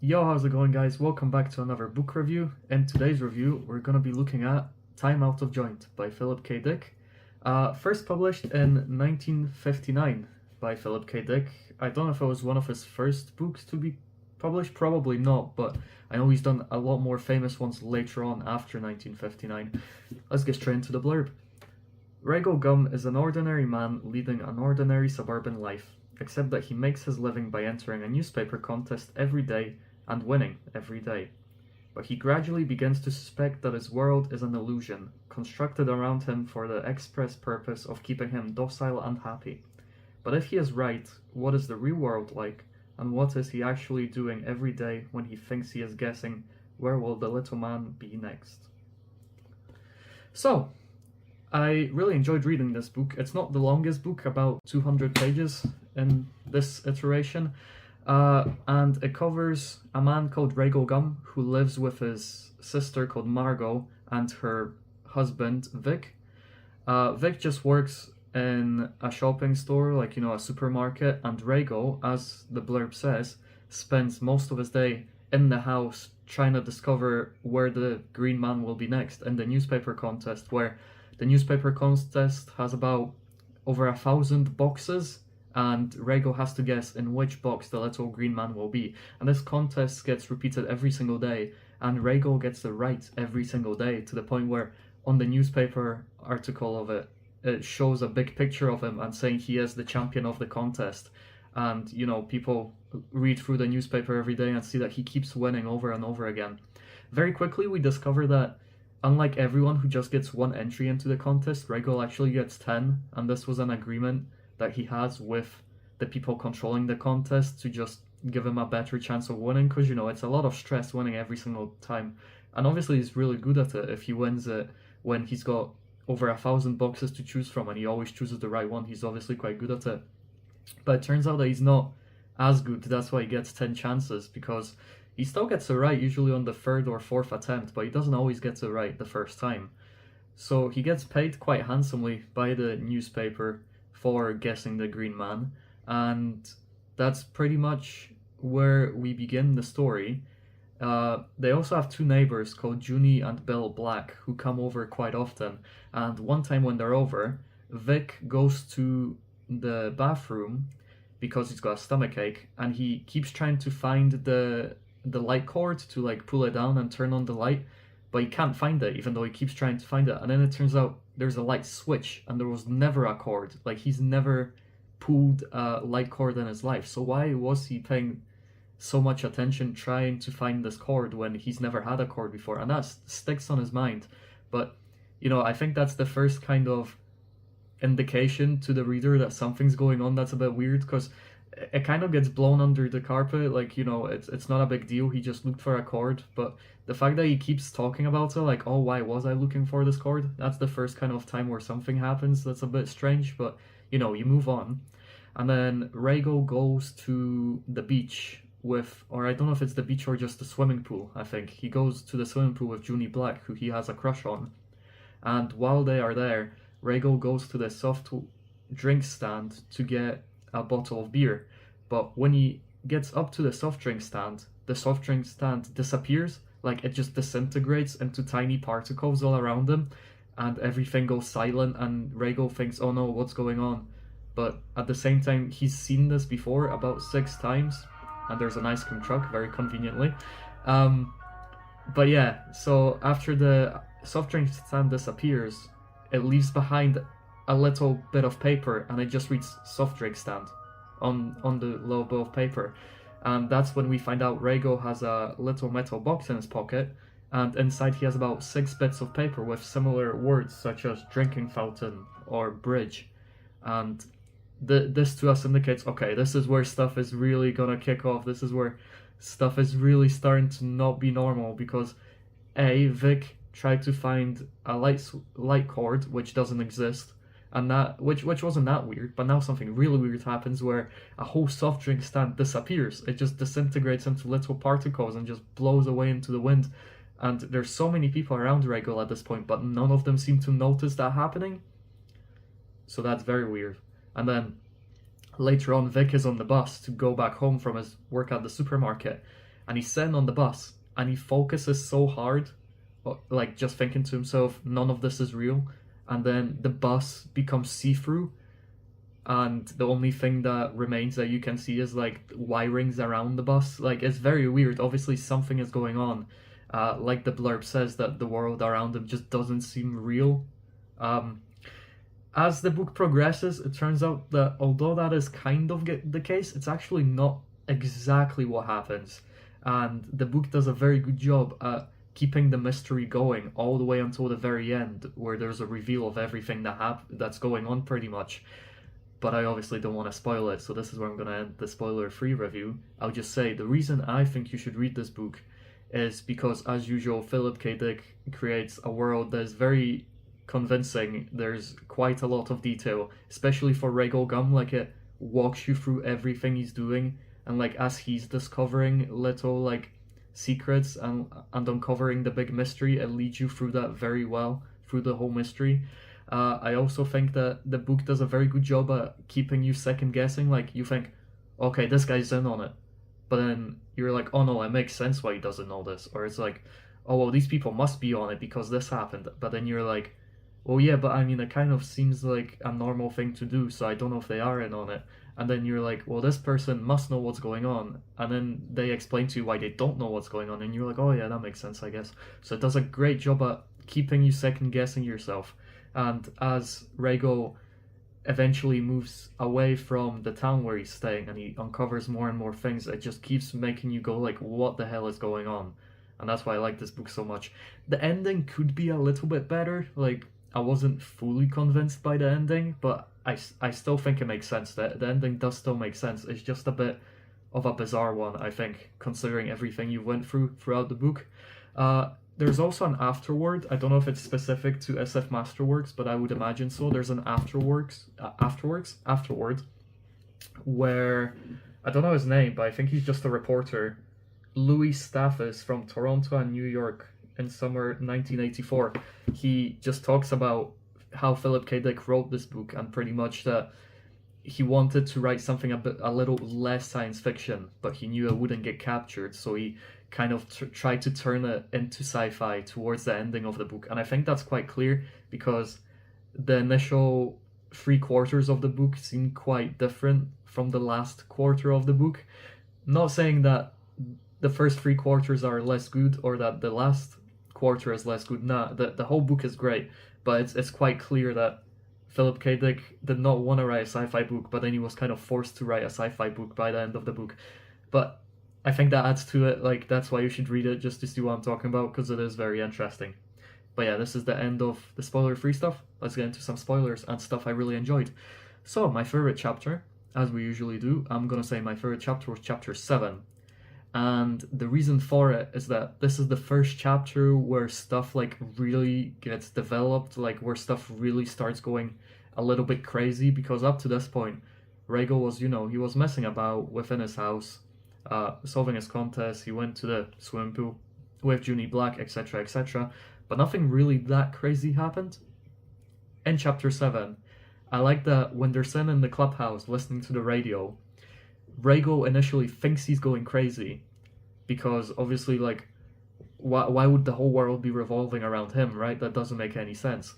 Yo, how's it going, guys? Welcome back to another book review. In today's review, we're going to be looking at Time Out of Joint by Philip K. Dick. First published in 1959 by Philip K. Dick. I don't know if it was one of his first books to be published, probably not, but I know he's done a lot more famous ones later on after 1959. Let's get straight into the blurb. Ragle Gumm is an ordinary man leading an ordinary suburban life, except that he makes his living by entering a newspaper contest every day and winning every day. But he gradually begins to suspect that his world is an illusion, constructed around him for the express purpose of keeping him docile and happy. But if he is right, what is the real world like, and what is he actually doing every day when he thinks he is guessing where will the little man be next? So, I really enjoyed reading this book. It's not the longest book, about 200 pages in this iteration. And it covers a man called Ragle Gumm who lives with his sister called Margo and her husband Vic. Vic just works in a shopping store, like, a supermarket, and Ragle, as the blurb says, spends most of his day in the house trying to discover where the Green Man will be next in the newspaper contest, where the newspaper contest has about over 1,000 boxes, and Ragle has to guess in which box the little green man will be. And this contest gets repeated every single day, and Ragle gets it right every single day, to the point where on the newspaper article of it, it shows a big picture of him and saying he is the champion of the contest. And, people read through the newspaper every day and see that he keeps winning over and over again. Very quickly, we discover that unlike everyone who just gets one entry into the contest, Ragle actually gets 10, and this was an agreement that he has with the people controlling the contest to just give him a better chance of winning, because it's a lot of stress winning every single time, and obviously he's really good at it. If he wins it when he's got over 1,000 boxes to choose from and he always chooses the right one, he's obviously quite good at it. But it turns out that he's not as good. That's why he gets 10 chances, because he still gets it right usually on the third or fourth attempt, but he doesn't always get it right the first time. So he gets paid quite handsomely by the newspaper for guessing the Green Man, and that's pretty much where we begin the story. They also have two neighbors called Junie and Bill Black who come over quite often, and one time when they're over, Vic goes to the bathroom because he's got a stomachache, and he keeps trying to find the light cord to pull it down and turn on the light, but he can't find it even though he keeps trying to find it. And then it turns out there's a light switch and there was never a cord. He's never pulled a light cord in his life. So why was he paying so much attention trying to find this cord when he's never had a cord before? And that sticks on his mind. But I think that's the first kind of indication to the reader that something's going on that's a bit weird, because it kind of gets blown under the carpet. It's not a big deal, he just looked for a cord. But the fact that he keeps talking about it, oh, why was I looking for this cord? That's the first kind of time where something happens that's a bit strange, but you move on. And then Ragle goes to the beach or I don't know if it's the beach or just the swimming pool. I think he goes to the swimming pool with Junie Black, who he has a crush on. And while they are there, Ragle goes to the soft drink stand to get a bottle of beer. But when he gets up to the soft drink stand disappears. It just disintegrates into tiny particles all around him, and everything goes silent, and Ragle thinks, oh no, what's going on? But at the same time, he's seen this before about 6 times, and there's an ice cream truck, very conveniently. But yeah, so after the soft drink stand disappears, it leaves behind a little bit of paper, and it just reads soft drink stand on the little bit of paper. And that's when we find out Ragle has a little metal box in his pocket, and inside he has about 6 bits of paper with similar words such as drinking fountain or bridge. And this to us indicates, okay, this is where stuff is really gonna kick off. This is where stuff is really starting to not be normal, because Vic tried to find a light cord which doesn't exist, and that which wasn't that weird, but now something really weird happens where a whole soft drink stand disappears. It just disintegrates into little particles and just blows away into the wind. And there's so many people around Ragle at this point, but none of them seem to notice that happening. So that's very weird. And then later on, Vic is on the bus to go back home from his work at the supermarket, and he's sitting on the bus, and he focuses so hard, like just thinking to himself, none of this is real, and then the bus becomes see-through, and the only thing that remains that you can see is like wirings around the bus. Like, it's very weird. Obviously something is going on. Like the blurb says, that the world around him just doesn't seem real. As the book progresses, it turns out that although that is kind of the case, it's actually not exactly what happens. And the book does a very good job at keeping the mystery going all the way until the very end, where there's a reveal of everything that's going on pretty much. But I obviously don't want to spoil it, so this is where I'm going to end the spoiler-free review. I'll just say, the reason I think you should read this book is because, as usual, Philip K. Dick creates a world that is very convincing. There's quite a lot of detail, especially for Ragle Gumm. Like, it walks you through everything he's doing, and like as he's discovering little like secrets and uncovering the big mystery, it leads you through that very well, through the whole mystery. I also think that the book does a very good job at keeping you second guessing. Like, you think, okay, this guy's in on it, but then you're like, oh no, it makes sense why he doesn't know this. Or it's like, oh well, these people must be on it because this happened. But then you're like, well yeah, but I mean, it kind of seems like a normal thing to do, so I don't know if they are in on it. And then you're like, well, this person must know what's going on. And then they explain to you why they don't know what's going on, and you're like, oh yeah, that makes sense, I guess. So it does a great job at keeping you second guessing yourself. And as Rago eventually moves away from the town where he's staying and he uncovers more and more things, it just keeps making you go like, what the hell is going on? And that's why I like this book so much. The ending could be a little bit better. Like, I wasn't fully convinced by the ending, but I still think it makes sense. The ending does still make sense. It's just a bit of a bizarre one, I think, considering everything you went throughout the book. There's also an afterword. I don't know if it's specific to SF Masterworks, but I would imagine so. There's an afterword, where, I don't know his name, but I think he's just a reporter. Louis Stathis from Toronto and New York in summer 1984. He just talks about how Philip K. Dick wrote this book, and pretty much that he wanted to write something a little less science fiction, but he knew it wouldn't get captured, so he kind of tried to turn it into sci-fi towards the ending of the book. And I think that's quite clear, because the initial 3/4 of the book seem quite different from the last quarter of the book. Not saying that the first 3/4 are less good, or that the last quarter is less good. Nah, the whole book is great, but it's quite clear that Philip K. Dick did not want to write a sci-fi book, but then he was kind of forced to write a sci-fi book by the end of the book. But I think that adds to it. Like, that's why you should read it, just to see what I'm talking about, because it is very interesting. But yeah, this is the end of the spoiler-free stuff. Let's get into some spoilers and stuff I really enjoyed. So, my favorite chapter, as we usually do, I'm gonna say my favorite chapter was chapter 7. And the reason for it is that this is the first chapter where stuff like really gets developed, like where stuff really starts going a little bit crazy, because up to this point, Ragle was, he was messing about within his house, solving his contest. He went to the swimming pool with Junie Black, etc., etc., but nothing really that crazy happened. In chapter 7, I like that when they're sitting in the clubhouse listening to the radio, Ragle initially thinks he's going crazy, because obviously, like, why would the whole world be revolving around him, right? That doesn't make any sense.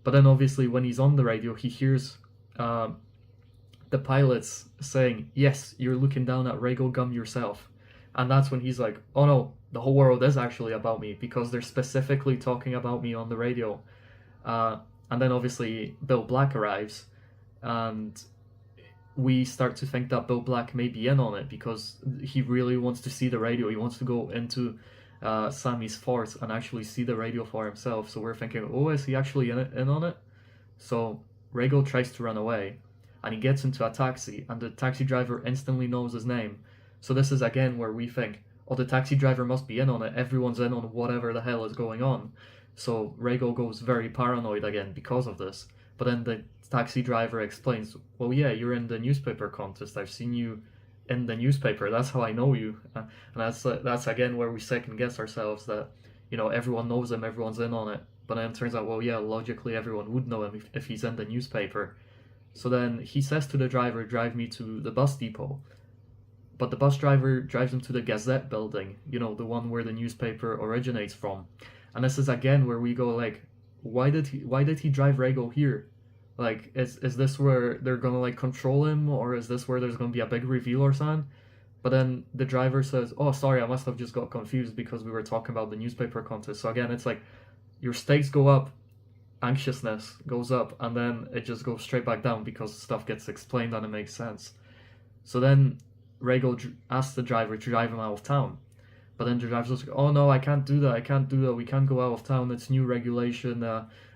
But then obviously when he's on the radio, he hears the pilots saying, yes, you're looking down at Ragle Gumm yourself. And that's when he's like, oh no, the whole world is actually about me, because they're specifically talking about me on the radio. And then obviously Bill Black arrives, and we start to think that Bill Black may be in on it, because he really wants to see the radio. He wants to go into Sammy's fort and actually see the radio for himself. So we're thinking, oh, is he actually in on it? So Ragle tries to run away, and he gets into a taxi, and the taxi driver instantly knows his name. So this is again where we think, oh, the taxi driver must be in on it. Everyone's in on whatever the hell is going on. So Ragle goes very paranoid again because of this. But then the taxi driver explains, well, yeah, you're in the newspaper contest. I've seen you in the newspaper. That's how I know you. And that's again where we second guess ourselves, that, everyone knows him, everyone's in on it. But then it turns out, well, yeah, logically everyone would know him if he's in the newspaper. So then he says to the driver, drive me to the bus depot. but the bus driver drives him to the Gazette building, you know, the one where the newspaper originates from. And this is again where we go like, why did he drive Ragle here? Like, is this where they're gonna like control him, or is this where there's gonna be a big reveal or something? But then the driver says, "Oh, sorry, I must have just got confused because we were talking about the newspaper contest." So again, it's like your stakes go up, anxiousness goes up, and then it just goes straight back down because stuff gets explained and it makes sense. So then Ragle asks the driver to drive him out of town. But then the driver's like, "Oh no, I can't do that. I can't do that. We can't go out of town. It's new regulation.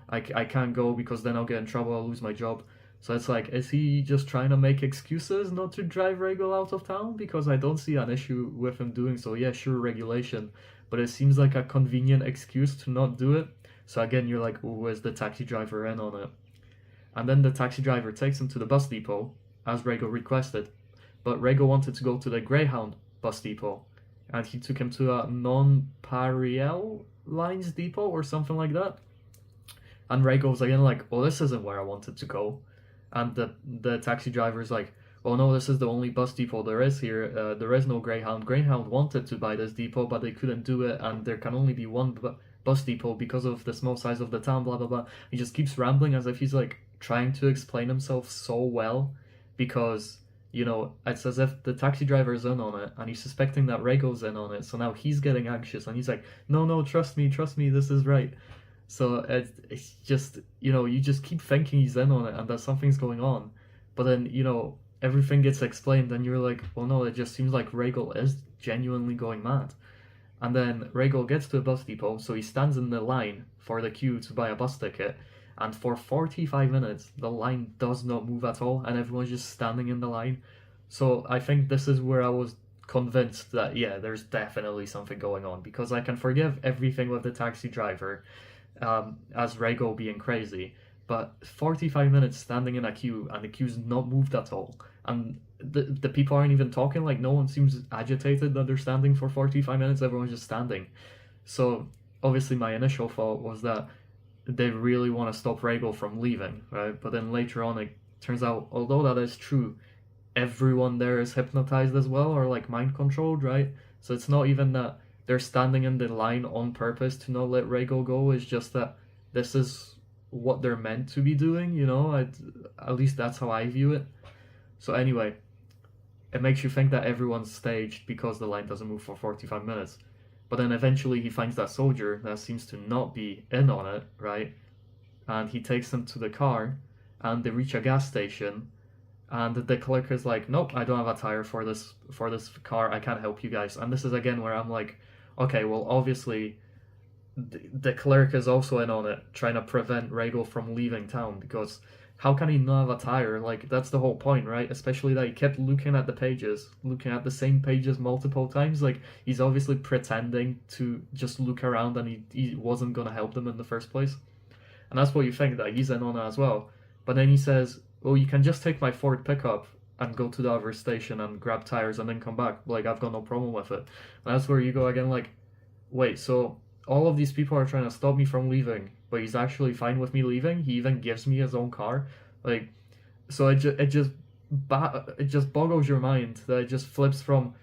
I can't go because then I'll get in trouble. I'll lose my job." So it's like, is he just trying to make excuses not to drive Ragle out of town? Because I don't see an issue with him doing so. Yeah, sure, regulation. But it seems like a convenient excuse to not do it. So again, you're like, oh, is the taxi driver in on it? And then the taxi driver takes him to the bus depot, as Ragle requested. But Ragle wanted to go to the Greyhound bus depot. And he took him to a non-Pariel Lines depot or something like that. And Ragle was again like, "Oh, this isn't where I wanted to go." And the taxi driver's like, "Oh no, this is the only bus depot there is here. There is no Greyhound. Greyhound wanted to buy this depot, but they couldn't do it, and there can only be one bus depot because of the small size of the town, blah blah blah." He just keeps rambling as if he's like trying to explain himself so well, because, you know, it's as if the taxi driver's in on it, and he's suspecting that Ragle's in on it, so now he's getting anxious, and he's like, no, trust me, this is right. So it's just, you know, you just keep thinking he's in on it and that something's going on. But then, you know, everything gets explained and you're like, well, no, it just seems like Ragle is genuinely going mad. And then Ragle gets to a bus depot, so he stands in the line for the queue to buy a bus ticket. And for 45 minutes, the line does not move at all, and everyone's just standing in the line. So I think this is where I was convinced that, yeah, there's definitely something going on, because I can forgive everything with the taxi driver, as Ragle being crazy, but 45 minutes standing in a queue and the queue's not moved at all, and the people aren't even talking, like no one seems agitated that they're standing for 45 minutes, everyone's just standing. So obviously my initial thought was that they really want to stop Ragle from leaving, right? But then later on it turns out, although that is true, everyone there is hypnotized as well, or like mind controlled, right? So it's not even that they're standing in the line on purpose to not let Ragle go, it's just that this is what they're meant to be doing, you know? At least that's how I view it. So anyway, it makes you think that everyone's staged because the line doesn't move for 45 minutes. But then eventually he finds that soldier that seems to not be in on it, right? And he takes them to the car, and they reach a gas station, and the clerk is like, "Nope, I don't have a tire for this car, I can't help you guys." And this is again where I'm like, okay, well obviously the clerk is also in on it, trying to prevent Ragle from leaving town, because how can he not have a tire? Like, that's the whole point, right? Especially that he kept looking at the pages, looking at the same pages multiple times. Like, he's obviously pretending to just look around, and he wasn't gonna help them in the first place. And that's what you think, that he's in on it as well. But then he says, "Oh, you can just take my Ford pickup and go to the other station and grab tires and then come back. Like, I've got no problem with it." And that's where you go again, like, wait, so all of these people are trying to stop me from leaving, but he's actually fine with me leaving? He even gives me his own car? Like, so it just boggles your mind that it just flips from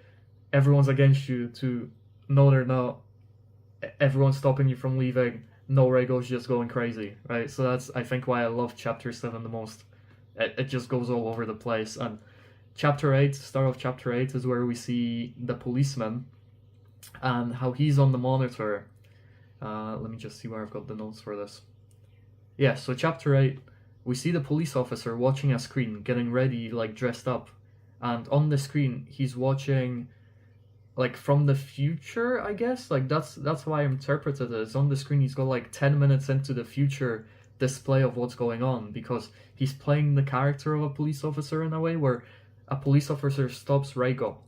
everyone's against you to no, they're not. Everyone's stopping you from leaving. No, Ragle's just going crazy, right? So that's, I think, why I love Chapter 7 the most. It just goes all over the place. And Chapter 8, start of Chapter 8, is where we see the policeman and how he's on the monitor. Let me just see where I've got the notes for this. Yeah, so Chapter 8, we see the police officer watching a screen, getting ready, like dressed up. And on the screen, he's watching, like, from the future, I guess. Like, that's how I interpreted it. It's on the screen, he's got like 10 minutes into the future display of what's going on, because he's playing the character of a police officer in a way where a police officer stops Ragle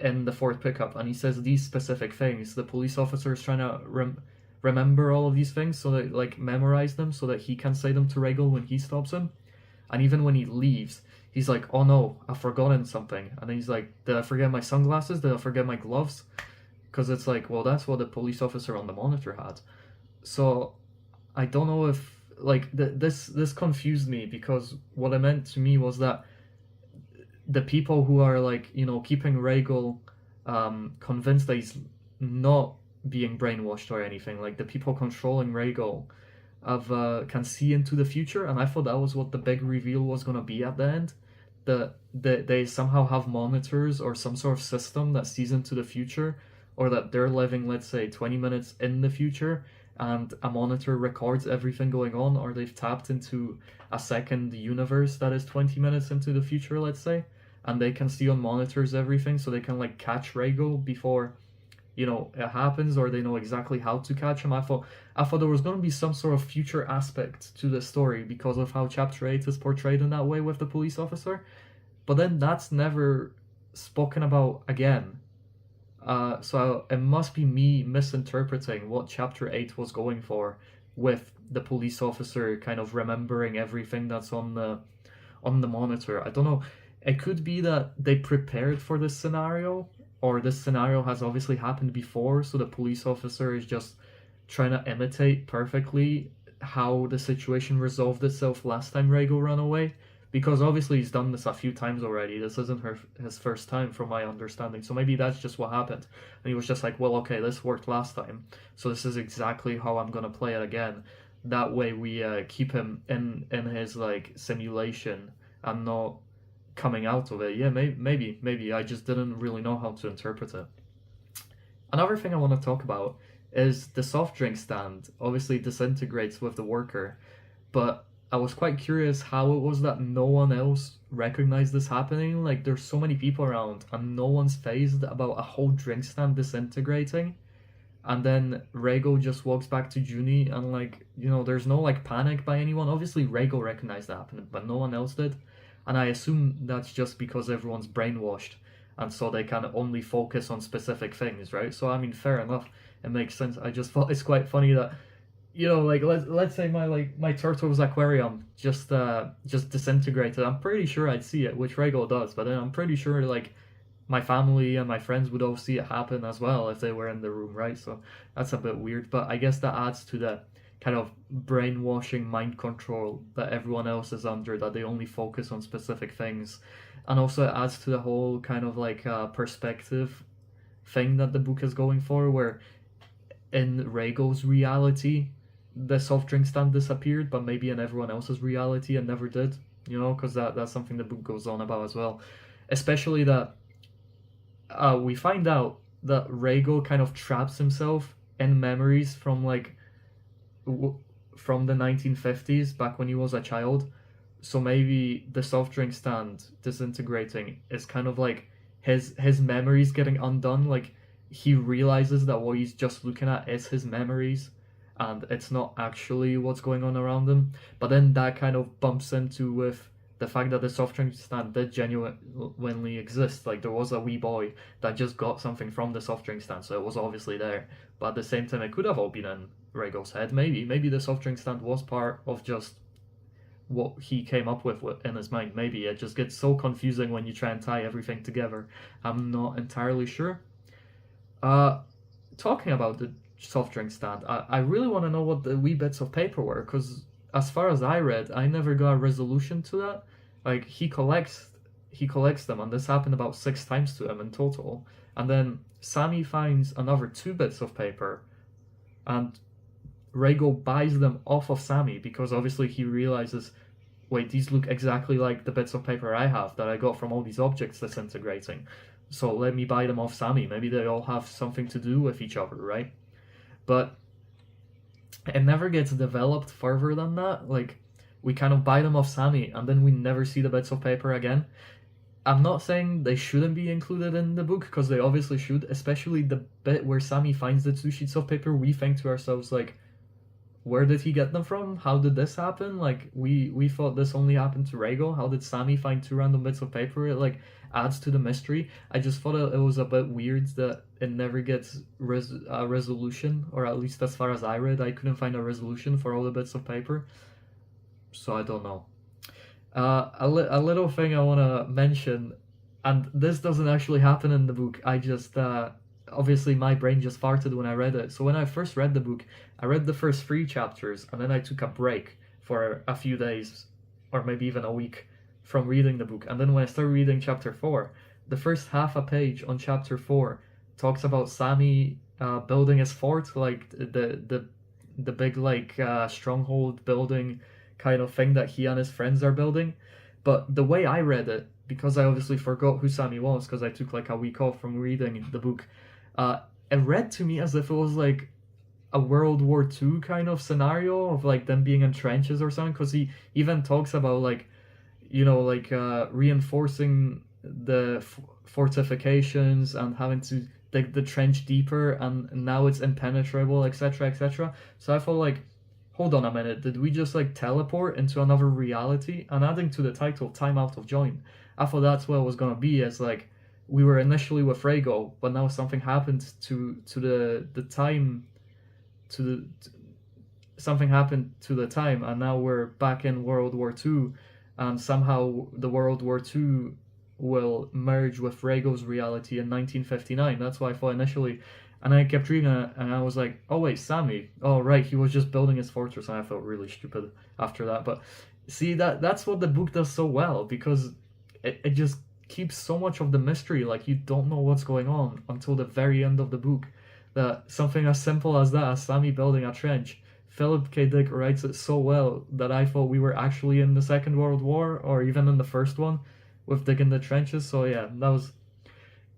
in the Ford pickup, and he says these specific things. The police officer is trying to remember all of these things, so that, like, memorize them so that he can say them to Ragle when he stops him. And even when he leaves, he's like, "Oh no, I've forgotten something." And then he's like, "Did I forget my sunglasses? Did I forget my gloves?" Because it's like, well, that's what the police officer on the monitor had. So I don't know if, like, this confused me, because what it meant to me was that the people who are like, keeping Ragle convinced that he's not being brainwashed or anything, like the people controlling Ragle can see into the future, and I thought that was what the big reveal was gonna be at the end. That they somehow have monitors or some sort of system that sees into the future, or that they're living, let's say, 20 minutes in the future, and a monitor records everything going on, or they've tapped into a second universe that is 20 minutes into the future, let's say, and they can see on monitors everything, so they can like catch Rago before it happens, or they know exactly how to catch him. I thought there was going to be some sort of future aspect to the story because of how chapter 8 is portrayed in that way with the police officer, but then that's never spoken about again. So it must be me misinterpreting what chapter 8 was going for, with the police officer kind of remembering everything that's on the monitor. I don't know. It could be that they prepared for this scenario, or this scenario has obviously happened before, so the police officer is just trying to imitate perfectly how the situation resolved itself last time Rago ran away. Because obviously he's done this a few times already. This isn't his first time, from my understanding. So maybe that's just what happened. And he was just like, well, okay, this worked last time, so this is exactly how I'm going to play it again. That way we keep him in his like simulation and not coming out of it. Yeah, maybe I just didn't really know how to interpret it. Another thing I want to talk about is the soft drink stand obviously disintegrates with the worker, but I was quite curious how it was that no one else recognized this happening. Like, there's so many people around and no one's phased about a whole drink stand disintegrating, and then Rago just walks back to Junie, and like, there's no like panic by anyone. Obviously Rago recognized that happening, but no one else did. And I assume that's just because everyone's brainwashed, and so they can only focus on specific things, right? So I mean, fair enough, it makes sense. I just thought it's quite funny that, like let's say my turtle's aquarium just disintegrated. I'm pretty sure I'd see it, which Rago does, but then I'm pretty sure like my family and my friends would all see it happen as well if they were in the room, right? So that's a bit weird, but I guess that adds to the kind of brainwashing mind control that everyone else is under, that they only focus on specific things. And also it adds to the whole kind of like perspective thing that the book is going for, where in Rago's reality the soft drink stand disappeared, but maybe in everyone else's reality it never did, because that's something the book goes on about as well. Especially that we find out that Rago kind of traps himself in memories from like from the 1950s, back when he was a child. So maybe the soft drink stand disintegrating is kind of like his memories getting undone. Like, he realizes that what he's just looking at is his memories, and it's not actually what's going on around him. But then that kind of bumps into with the fact that the soft drink stand did genuinely exist. Like, there was a wee boy that just got something from the soft drink stand, so it was obviously there. But at the same time, it could have all been in Rago's head. Maybe the soft drink stand was part of just what he came up with in his mind. Maybe it just gets so confusing when you try and tie everything together. I'm not entirely sure. Talking about the soft drink stand, I really want to know what the wee bits of paper were, because as far as I read, I never got a resolution to that. Like, he collects them, and this happened about 6 times to him in total. And then Sammy finds another 2 bits of paper, and Rago buys them off of Sammy, because obviously he realizes, wait, these look exactly like the bits of paper I have that I got from all these objects disintegrating. So let me buy them off Sammy. Maybe they all have something to do with each other, right? But it never gets developed further than that. Like, we kind of buy them off Sammy, and then we never see the bits of paper again. I'm not saying they shouldn't be included in the book, because they obviously should, especially the bit where Sammy finds the 2 sheets of paper. We think to ourselves, like, where did he get them from? How did this happen? Like, we thought this only happened to Rago. How did Sammy find 2 random bits of paper? It, like, adds to the mystery. I just thought it was a bit weird that it never gets a resolution, or at least as far as I read, I couldn't find a resolution for all the bits of paper. So I don't know. A little thing I want to mention, and this doesn't actually happen in the book. I just obviously my brain just farted when I read it. So when I first read the book, I read the first 3 chapters, and then I took a break for a few days, or maybe even a week, from reading the book. And then when I started reading chapter 4, the first half a page on chapter 4 talks about Sammy building his fort, like the big like stronghold building kind of thing that he and his friends are building. But the way I read it, because I obviously forgot who Sammy was because I took like a week off from reading the book, it read to me as if it was like a World War II kind of scenario of like them being in trenches or something. Because he even talks about like, like reinforcing the fortifications and having to dig the trench deeper, and now it's impenetrable, etc., etc. So I felt like, hold on a minute, did we just like teleport into another reality? And adding to the title, Time Out of Joint, I thought that's what it was gonna be, as like we were initially with Ragle, but now something happened to the time, to the something happened to the time, and now we're back in World War II, and somehow the World War II will merge with Ragle's reality in 1959. That's what I thought initially. And I kept reading it, and I was like, oh wait, Sammy. Oh right, he was just building his fortress, and I felt really stupid after that. But see, that's what the book does so well, because it just keeps so much of the mystery, like you don't know what's going on until the very end of the book. That something as simple as that, as Sammy building a trench, Philip K. Dick writes it so well that I thought we were actually in the Second World War, or even in the first one, with digging the trenches. So yeah,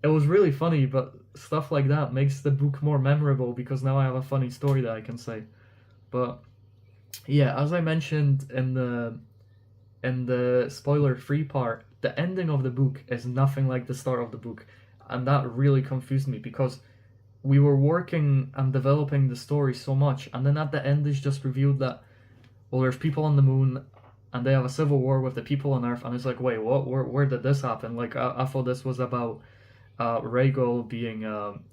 it was really funny, but stuff like that makes the book more memorable because now I have a funny story that I can say. But yeah, as I mentioned in the spoiler-free part, the ending of the book is nothing like the start of the book, and that really confused me because we were working and developing the story so much, and then at the end it's just revealed that, well, there's people on the moon and they have a civil war with the people on Earth, and it's like, wait, what? Where did this happen? Like, I thought this was about Ragle being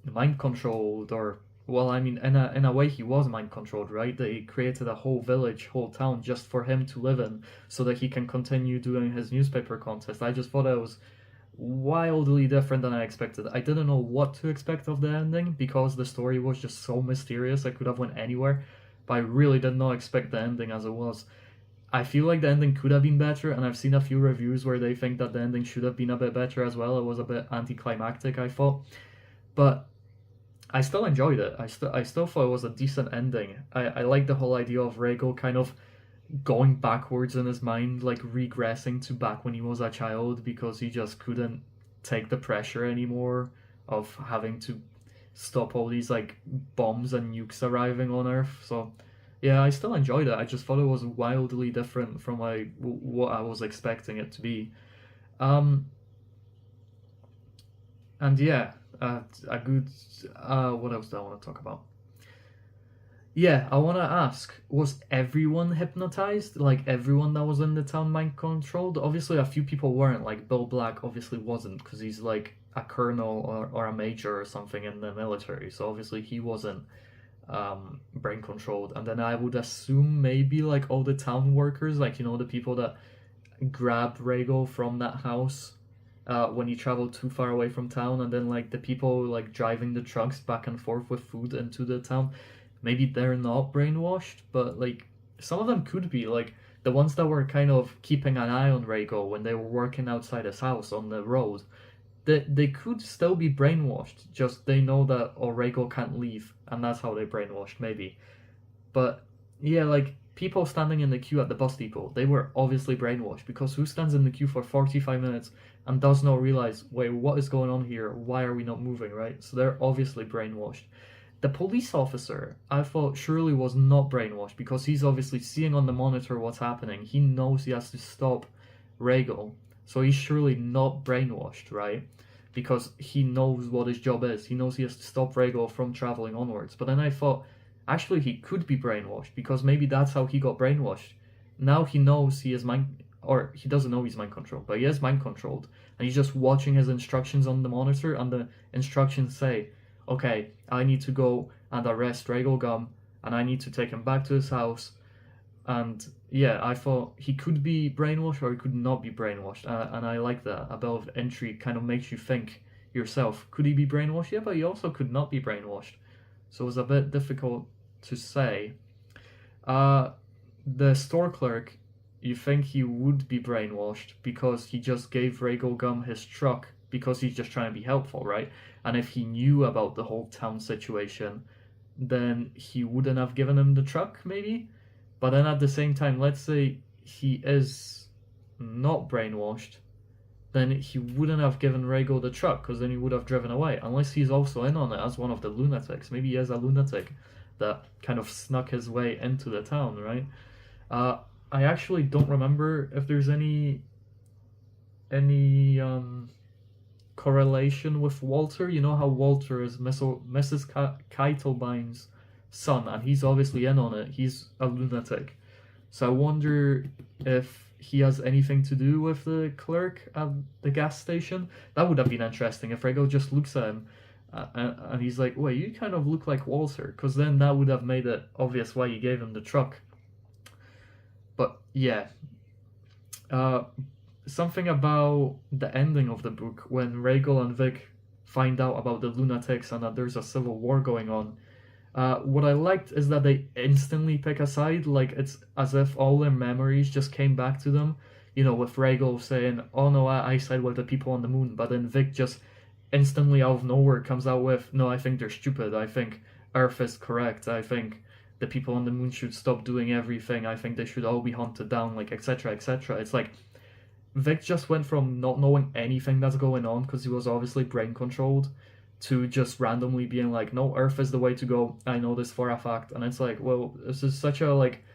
mind controlled, or, well, I mean, in a way he was mind controlled, right? They created a whole village, whole town just for him to live in, so that he can continue doing his newspaper contest. I just thought it was wildly different than I expected. I didn't know what to expect of the ending because the story was just so mysterious. I could have went anywhere, but I really did not expect the ending as it was. I feel like the ending could have been better, and I've seen a few reviews where they think that the ending should have been a bit better as well. It was a bit anticlimactic, I thought, but I still enjoyed it. I still thought it was a decent ending. I like the whole idea of Ragle kind of going backwards in his mind, like regressing to back when he was a child because he just couldn't take the pressure anymore of having to stop all these like bombs and nukes arriving on Earth. So yeah, I still enjoyed it. I just thought it was wildly different from what I was expecting it to be. Um, and yeah, a good. What else do I want to talk about? Yeah, I want to ask, was everyone hypnotized? Like, everyone that was in the town mind controlled? Obviously, a few people weren't. Like, Bill Black obviously wasn't, because he's like a colonel or a major or something in the military. So obviously he wasn't brain controlled. And then I would assume maybe like all the town workers, like, the people that grabbed Ragle from that house when he traveled too far away from town, and then like the people like driving the trucks back and forth with food into the town. Maybe they're not brainwashed, but like some of them could be, like the ones that were kind of keeping an eye on Rago when they were working outside his house on the road. They could still be brainwashed, just they know that Rago can't leave, and that's how they brainwashed, maybe. But yeah, like people standing in the queue at the bus depot, they were obviously brainwashed, because who stands in the queue for 45 minutes and does not realize, wait, what is going on here? Why are we not moving, right? So they're obviously brainwashed. The police officer, I thought, surely was not brainwashed, because he's obviously seeing on the monitor what's happening. He knows he has to stop Ragle, so he's surely not brainwashed, right? Because he knows what his job is. He knows he has to stop Ragle from traveling onwards. But then I thought, actually, he could be brainwashed, because maybe that's how he got brainwashed. Now he knows he is mind, or he doesn't know he's mind controlled, but he is mind controlled, and he's just watching his instructions on the monitor, and the instructions say, okay, I need to go and arrest Ragle Gumm, and I need to take him back to his house. And yeah, I thought he could be brainwashed or he could not be brainwashed, and I like that. A bit of intrigue kind of makes you think yourself, could he be brainwashed? Yeah, but he also could not be brainwashed. So it was a bit difficult to say. The store clerk, you think he would be brainwashed because he just gave Ragle Gumm his truck because he's just trying to be helpful, right? And if he knew about the whole town situation, then he wouldn't have given him the truck, maybe? But then at the same time, let's say he is not brainwashed, then he wouldn't have given Rago the truck because then he would have driven away. Unless he's also in on it as one of the lunatics. Maybe he is a lunatic that kind of snuck his way into the town, right? I actually don't remember if there's any correlation with Walter. You know how Walter is Mrs. Keitelbein's son, and he's obviously in on it. He's a lunatic. So I wonder if he has anything to do with the clerk at the gas station. That would have been interesting if Rago just looks at him and he's like, wait, you kind of look like Walter, because then that would have made it obvious why you gave him the truck. But yeah, something about the ending of the book when Ragle and Vic find out about the lunatics and that there's a civil war going on. What I liked is that they instantly pick a side, like it's as if all their memories just came back to them. You know, with Ragle saying, oh no, I side with the people on the moon, but then Vic just instantly out of nowhere comes out with, no, I think they're stupid, I think Earth is correct, I think the people on the moon should stop doing everything, I think they should all be hunted down, like etc, etc. It's like, Vic just went from not knowing anything that's going on, because he was obviously brain controlled, to just randomly being like, no, Earth is the way to go, I know this for a fact. And it's like, well, this is such a like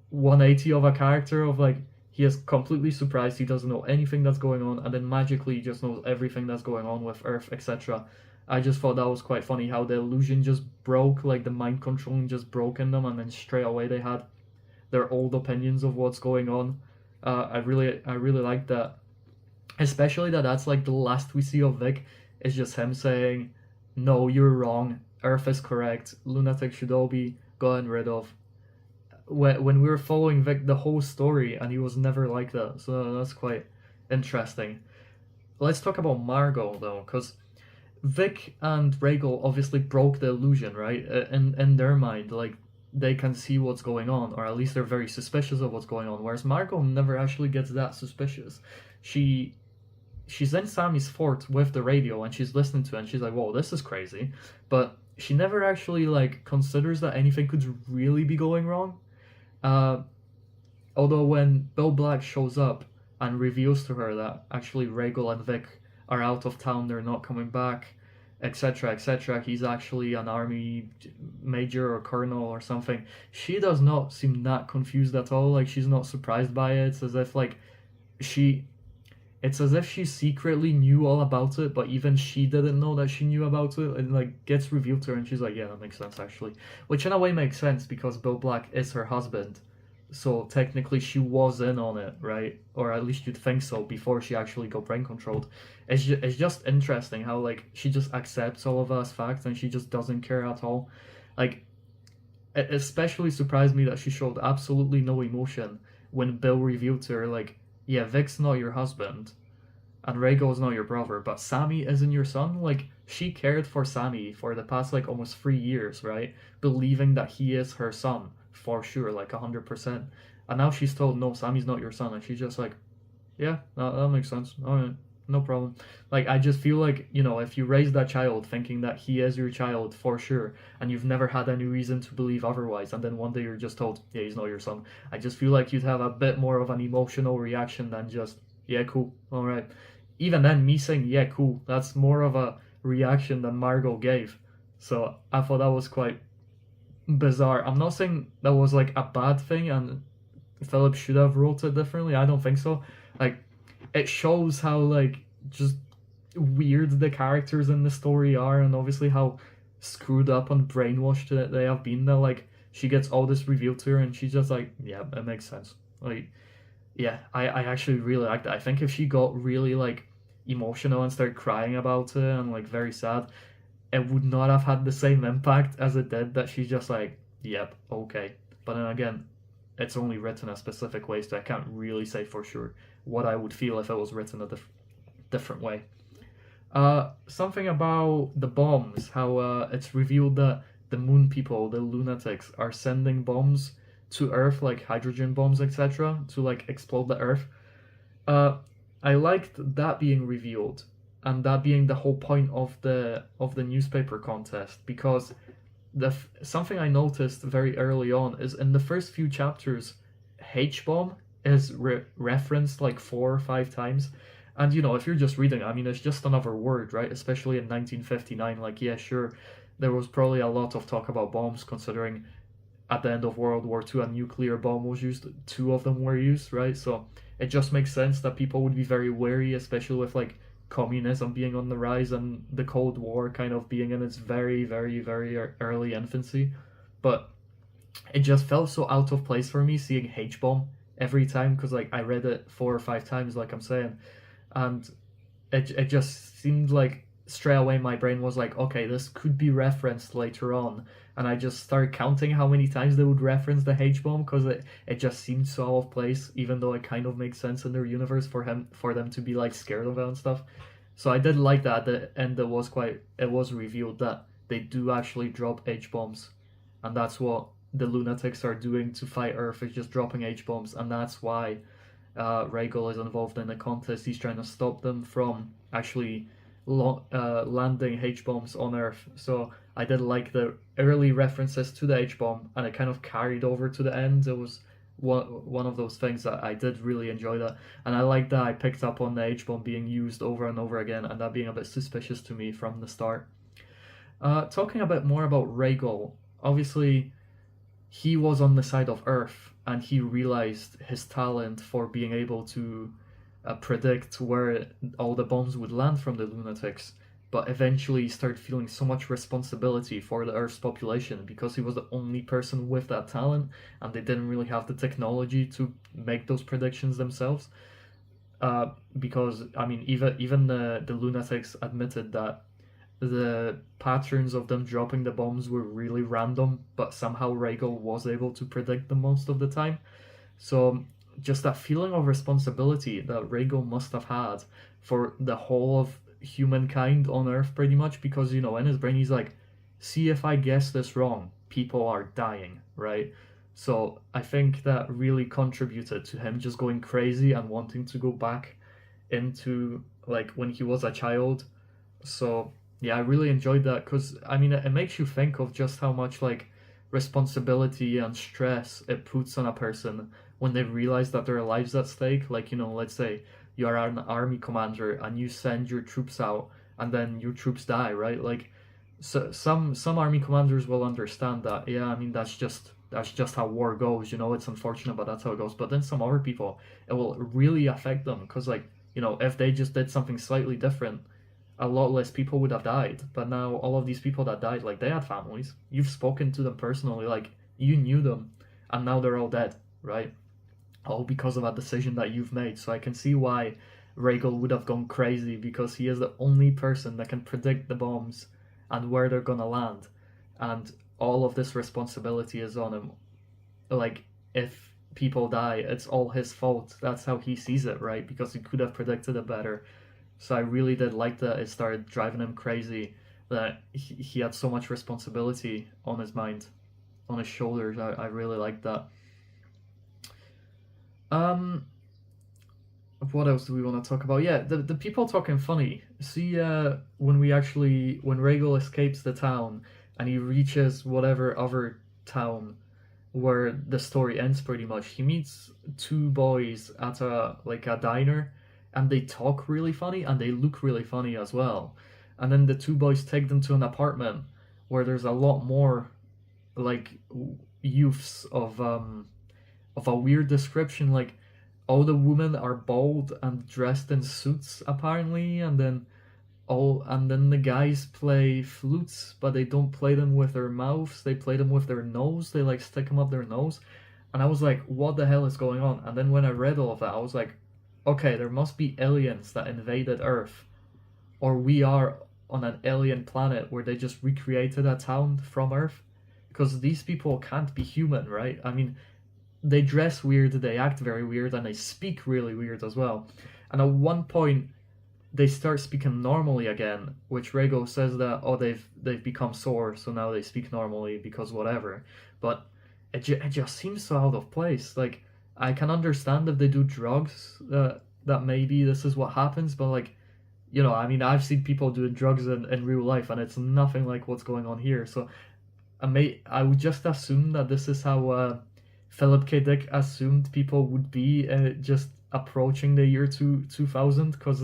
180 of a character of like, he is completely surprised, he doesn't know anything that's going on, and then magically he just knows everything that's going on with Earth, etc. I just thought that was quite funny how the illusion just broke, like the mind controlling just broke in them, and then straight away they had their old opinions of what's going on. I really like that, especially that's like the last we see of Vic. It's just him saying, no, you're wrong, Earth is correct, lunatics should all be gotten rid of. When we were following Vic the whole story, and he was never like that, so that's quite interesting. Let's talk about Margo, though, because Vic and Ragle obviously broke the illusion, right? In their mind, like, they can see what's going on, or at least they're very suspicious of what's going on, whereas Margo never actually gets that suspicious. She's in Sammy's fort with the radio and she's listening to it and she's like, whoa, this is crazy. But she never actually like considers that anything could really be going wrong. Although when Bill Black shows up and reveals to her that actually Ragle and Vic are out of town, they're not coming back, etc, etc, he's actually an army major or colonel or something, she does not seem that confused at all. Like, she's not surprised by it. It's as if like it's as if she secretly knew all about it, but even she didn't know that she knew about it. It like gets revealed to her and she's like, yeah, that makes sense actually. Which in a way makes sense because Bill Black is her husband. So technically she was in on it, right? Or at least you'd think so before she actually got brain controlled. It's just interesting how like she just accepts all of that as facts and she just doesn't care at all. Like, it especially surprised me that she showed absolutely no emotion when Bill revealed to her like, yeah, Vic's not your husband, and Rhaego's not your brother, but Sammy isn't your son. Like, she cared for Sammy for the past, like, almost 3 years, right? Believing that he is her son, for sure, like, 100%. And now she's told, no, Sammy's not your son, and she's just like, yeah, that makes sense. Alright, no problem. Like, I just feel like, you know, if you raise that child thinking that he is your child, for sure, and you've never had any reason to believe otherwise, and then one day you're just told, yeah, he's not your son, I just feel like you'd have a bit more of an emotional reaction than just, yeah, cool, alright. Even then, me saying, yeah, cool, that's more of a reaction than Margo gave. So I thought that was quite bizarre. I'm not saying that was, like, a bad thing, and Philip should have wrote it differently. I don't think so. Like, it shows how, like, just weird the characters in the story are, and obviously how screwed up and brainwashed that they have been. That, like, she gets all this revealed to her, and she's just like, yeah, it makes sense. Like, yeah, I actually really like that. I think if she got really, like, emotional and started crying about it and, like, very sad, it would not have had the same impact as it did that she's just like, yep, okay. But then again, it's only written a specific way, so I can't really say for sure what I would feel if it was written a different way. Something about the bombs, how it's revealed that the moon people, the lunatics, are sending bombs to Earth, like hydrogen bombs, etc., to like explode the Earth. Uh, I liked that being revealed, and that being the whole point of the newspaper contest, because something I noticed very early on is in the first few chapters, H bomb is referenced like 4 or 5 times, and you know, if you're just reading, I mean, it's just another word, right? Especially in 1959, like, yeah, sure, there was probably a lot of talk about bombs, considering at the end of World War II, a nuclear bomb was used. Two of them were used, right? So it just makes sense that people would be very wary, especially with like communism being on the rise and the Cold War kind of being in its very, very, very early infancy. But it just felt so out of place for me seeing H bomb every time, because like I read it 4 or 5 times, like I'm saying, and it just seemed like straight away my brain was like, okay, this could be referenced later on, and I just started counting how many times they would reference the H bomb, because it just seemed so out of place, even though it kind of makes sense in their universe for them to be like scared of it and stuff. So I did like that at the end. It was revealed that they do actually drop H bombs, and that's what the lunatics are doing to fight Earth, is just dropping H bombs, and that's why Ragle is involved in the contest. He's trying to stop them from actually landing H bombs on Earth. So I did like the early references to the H bomb, and it kind of carried over to the end. It was one of those things that I did really enjoy that, and I like that I picked up on the H bomb being used over and over again, and that being a bit suspicious to me from the start. Talking a bit more about Ragle, obviously he was on the side of Earth, and he realized his talent for being able to predict where all the bombs would land from the lunatics. But eventually, he started feeling so much responsibility for the Earth's population, because he was the only person with that talent, and they didn't really have the technology to make those predictions themselves. Because I mean, even the lunatics admitted that the patterns of them dropping the bombs were really random, but somehow Ragle was able to predict them most of the time. So just that feeling of responsibility that Ragle must have had for the whole of humankind on Earth, pretty much, because you know, in his brain he's like, see, if I guess this wrong, people are dying, right? So I think that really contributed to him just going crazy and wanting to go back into like when he was a child. So yeah, I really enjoyed that, because I mean, it makes you think of just how much like responsibility and stress it puts on a person when they realize that their lives at stake. Like, you know, let's say you're an army commander and you send your troops out, and then your troops die, right? Like, so some army commanders will understand that. Yeah, I mean, that's just how war goes. You know, it's unfortunate, but that's how it goes. But then some other people, it will really affect them, because like, you know, if they just did something slightly different, a lot less people would have died. But now all of these people that died, like, they had families. You've spoken to them personally, like, you knew them, and now they're all dead, right? All because of a decision that you've made. So I can see why Ragle would have gone crazy, because he is the only person that can predict the bombs and where they're gonna land, and all of this responsibility is on him. Like, if people die, it's all his fault. That's how he sees it, right? Because he could have predicted it better. So I really did like that. It started driving him crazy, that he had so much responsibility on his mind, on his shoulders. I really liked that. Um, what else do we want to talk about? Yeah, the people talking funny. See, when Ragle escapes the town and he reaches whatever other town where the story ends, pretty much, he meets two boys at a diner, and they talk really funny and they look really funny as well. And then the two boys take them to an apartment where there's a lot more like youths of a weird description. Like, all the women are bald and dressed in suits apparently, and then the guys play flutes, but they don't play them with their mouths, they play them with their nose. They like stick them up their nose. And I was like, what the hell is going on? And then when I read all of that, I was like, okay, there must be aliens that invaded Earth, or we are on an alien planet where they just recreated a town from Earth, because these people can't be human, right? I mean, they dress weird, they act very weird, and they speak really weird as well. And at one point, they start speaking normally again, which Rago says that, oh, they've become sore, so now they speak normally because whatever. But it just seems so out of place. Like, I can understand if they do drugs, that maybe this is what happens, but like, I mean, I've seen people doing drugs in real life, and it's nothing like what's going on here. So I would just assume that this is how Philip K. Dick assumed people would be, just approaching the year 2000, because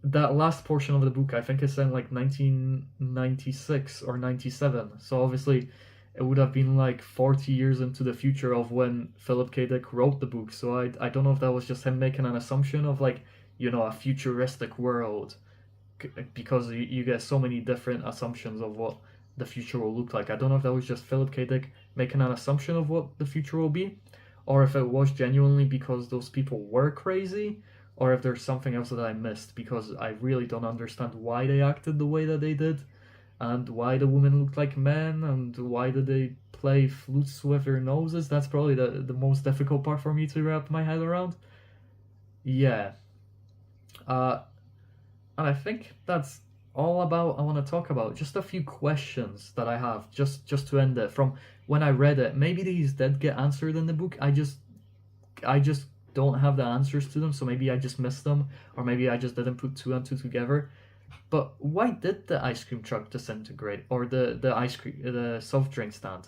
that last portion of the book, I think it's in like 1996 or 97. So obviously, it would have been like 40 years into the future of when Philip K. Dick wrote the book. So I don't know if that was just him making an assumption of like, a futuristic world, because you get so many different assumptions of what the future will look like. I don't know if that was just Philip K. Dick making an assumption of what the future will be, or if it was genuinely because those people were crazy, or if there's something else that I missed, because I really don't understand why they acted the way that they did, and why the women looked like men, and why did they play flutes with their noses. That's probably the most difficult part for me to wrap my head around. Yeah. Uh, and I think that's all about I want to talk about. Just a few questions that I have, just to end it. From when I read it, maybe these did get answered in the book. I just don't have the answers to them, so maybe I just missed them, or maybe I just didn't put two and two together. But why did the ice cream truck disintegrate, or the soft drink stand?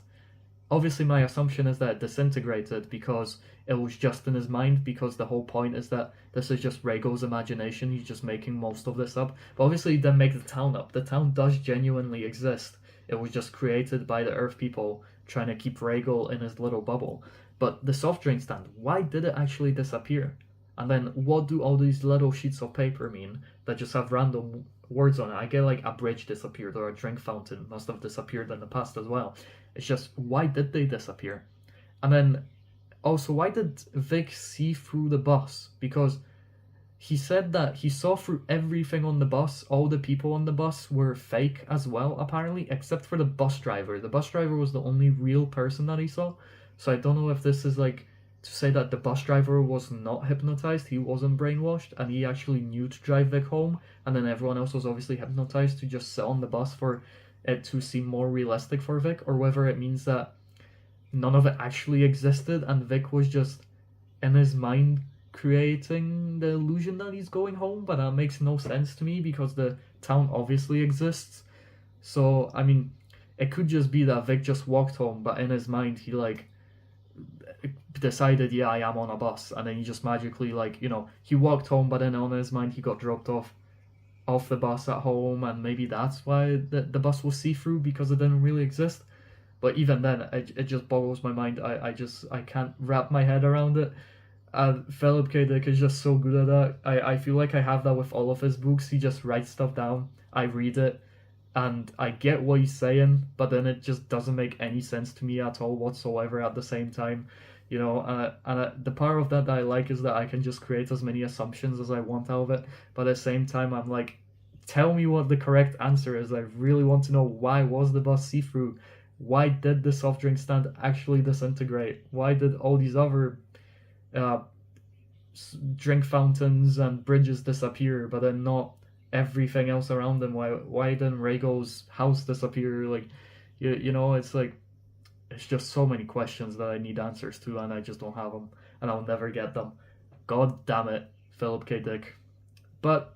Obviously, my assumption is that it disintegrated because it was just in his mind, because the whole point is that this is just Ragle's imagination. He's just making most of this up. But obviously, he didn't make the town up. The town does genuinely exist. It was just created by the Earth people trying to keep Ragle in his little bubble. But the soft drink stand, why did it actually disappear? And then what do all these little sheets of paper mean that just have random words on it? I get like a bridge disappeared, or a drink fountain must have disappeared in the past as well. It's just, why did they disappear? And then also, why did Vic see through the bus? Because he said that he saw through everything on the bus. All the people on the bus were fake as well, apparently, except for the bus driver. The bus driver was the only real person that he saw. So I don't know if this is like to say that the bus driver was not hypnotized, he wasn't brainwashed, and he actually knew to drive Vic home, and then everyone else was obviously hypnotized to just sit on the bus for it to seem more realistic for Vic, or whether it means that none of it actually existed and Vic was just in his mind creating the illusion that he's going home. But that makes no sense to me, because the town obviously exists. So I mean, it could just be that Vic just walked home, but in his mind he like decided, yeah, I am on a bus, and then he just magically, like, he walked home, but then on his mind he got dropped off the bus at home, and maybe that's why the bus was see-through, because it didn't really exist. But even then, it just boggles my mind. I can't wrap my head around it. Philip K. Dick is just so good at that. I feel like I have that with all of his books. He just writes stuff down, I read it, and I get what he's saying, but then it just doesn't make any sense to me at all whatsoever at the same time. The part of that I like is that I can just create as many assumptions as I want out of it, but at the same time I'm like, tell me what the correct answer is. I really want to know, why was the bus see-through? Why did the soft drink stand actually disintegrate? Why did all these other drink fountains and bridges disappear, but then not everything else around them? Why didn't Ragle's house disappear? Like, it's like, it's just so many questions that I need answers to, and I just don't have them, and I'll never get them. God damn it, Philip K. Dick. But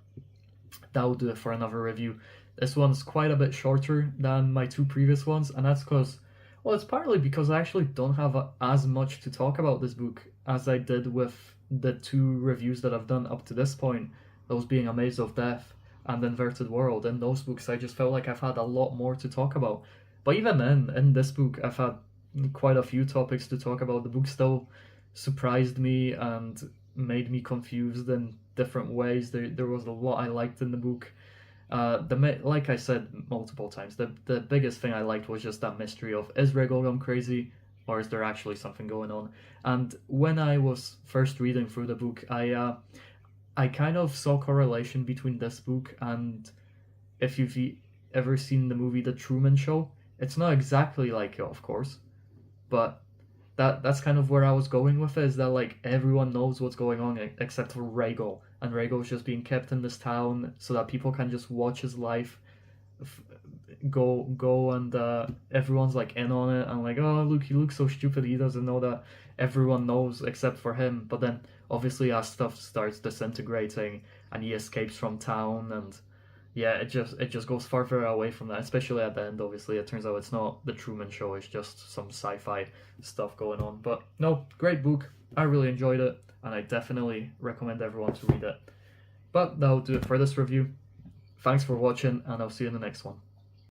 that will do it for another review. This one's quite a bit shorter than my two previous ones, and that's because, well, it's partly because I actually don't have as much to talk about this book as I did with the two reviews that I've done up to this point, those being A Maze of Death and Inverted World. In those books, I just felt like I've had a lot more to talk about. But even then, in this book, I've had quite a few topics to talk about. The book still surprised me and made me confused in different ways. There was a lot I liked in the book. Like I said multiple times, the biggest thing I liked was just that mystery of, is Ragle Gumm crazy, or is there actually something going on? And when I was first reading through the book, I kind of saw correlation between this book and, if you've ever seen the movie The Truman Show, it's not exactly like it, of course, but that's kind of where I was going with it, is that like everyone knows what's going on except for Ragle, and Ragle's just being kept in this town so that people can just watch his life go and everyone's like in on it and like, oh look, he looks so stupid, he doesn't know that everyone knows except for him. But then obviously as stuff starts disintegrating and he escapes from town, and yeah, it just goes further away from that, especially at the end. Obviously it turns out it's not the Truman Show, it's just some sci-fi stuff going on. But no, great book, I really enjoyed it, and I definitely recommend everyone to read it. But that'll do it for this review. Thanks for watching, and I'll see you in the next one.